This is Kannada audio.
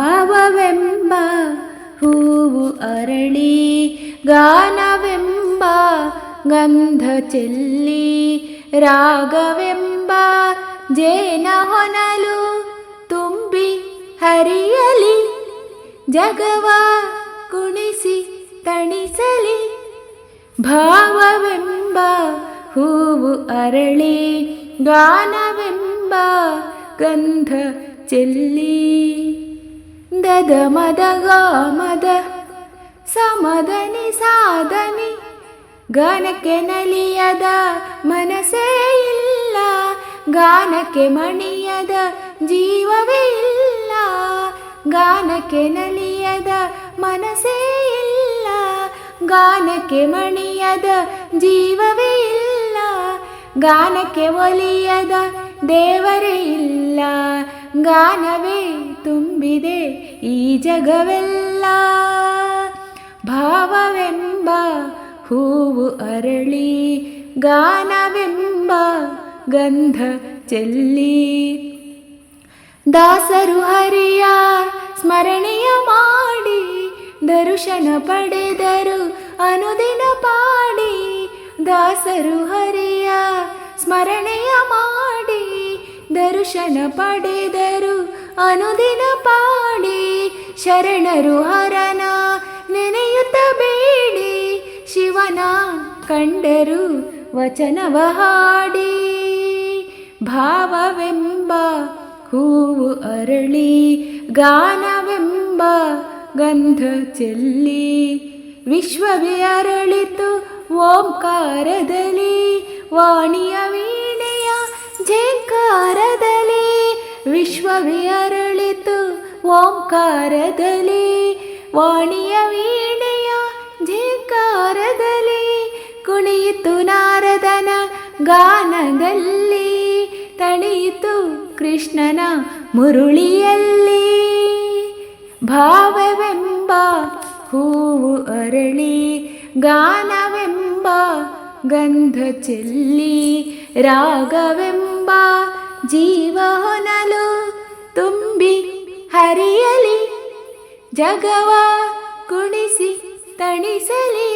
ಭಾವವೆಂಬ ಹೂವು ಅರಳಿ, ಗಾನವೆಂಬ ಗಂಧ ಚೆಲ್ಲಿ, ರಾಗವೆಂಬ ಜೇನ ಹೊನಲು ತುಂಬಿ ಹರಿಯಲಿ, ಜಗವ ಕುಣಿಸಿ ತಣಿಸಲಿ. ಭಾವವೆಂಬ ಹೂವು ಅರಳಿ, ಗಾನವೆಂಬ ಗಂಧ ಚೆಲ್ಲಿ. ದದ ಮದ ಗಾಮದ ಸಮದನಿ ಸಾಧನಿ, ಗಾನಕ್ಕೆ ನಲಿಯದ ಮನಸ್ಸೇ ಇಲ್ಲ, ಗಾನಕ್ಕೆ ಮಣಿಯದ ಜೀವವೇ ಇಲ್ಲ, ಗಾನಕ್ಕೆ ನಲಿಯದ ಮನಸ್ಸೇ ಇಲ್ಲ, ಗಾನಕ್ಕೆ ಮಣಿಯದ ಜೀವವೇ ಇಲ್ಲ, ಗಾನಕ್ಕೆ ಒಲಿಯದ ದೇವರೇ ಇಲ್ಲ, ಗಾನವೇ ತುಂಬಿದೆ ಈ ಜಗವೆಲ್ಲ. ಭಾವವೆಂಬ ಹೂವು ಅರಳಿ, ಗಾನವೆಂಬ ಗಂಧ ಚೆಲ್ಲಿ. ದಾಸರು ಹರಿಯ ಸ್ಮರಣೆಯ ಮಾಡಿ, ದರ್ಶನ ಪಡೆದರು ಅನುದಿನ ಪಾಡಿ. ದಾಸರು ಹರಿಯ ಸ್ಮರಣೆಯ ಮಾಡಿ, ದರ್ಶನ ಪಡೆದರು ಅನುದಿನ ಪಾಡಿ. ಶರಣರು ಹರನ ನೆನೆಯುತ್ತ ಬೇಡಿ, ಶಿವನ ಕಂಡರು ವಚನವ ಹಾಡಿ. ಭಾವವೆಂಬ ಹೂವು ಅರಳಿ, ಗಾನವೆಂಬ ಗಂಧ ಚೆಲ್ಲಿ. ವಿಶ್ವವೇ ಅರಳಿತು ಓಂಕಾರದಲ್ಲಿ, ವಾಣಿಯ ವೀಣೆಯ ಝೇಂಕಾರದಲ್ಲಿ. ವಿಶ್ವವೇ ಅರಳಿತು ಓಂಕಾರದಲ್ಲಿ, ವಾಣಿಯ ವೀಣೆಯ ಝೇಂಕಾರದಲ್ಲಿ. ಕುಣಿಯಿತು ನಾರದನ ಗಾನದಲ್ಲಿ, ತಣಿಯಿತು ಕೃಷ್ಣನ ಮುರುಳಿಯಲ್ಲಿ. ಭಾವವೆಂಬ ಹೂವು ಅರಳಿ, ಗಾನವೆಂಬ ಗಂಧ ಚೆಲ್ಲಿ, ರಾಗವೆಂಬ ಜೀವ ಹೊನಲು ತುಂಬಿ ಹರಿಯಲಿ, ಜಗವ ಕುಣಿಸಿ ತಣಿಸಲಿ.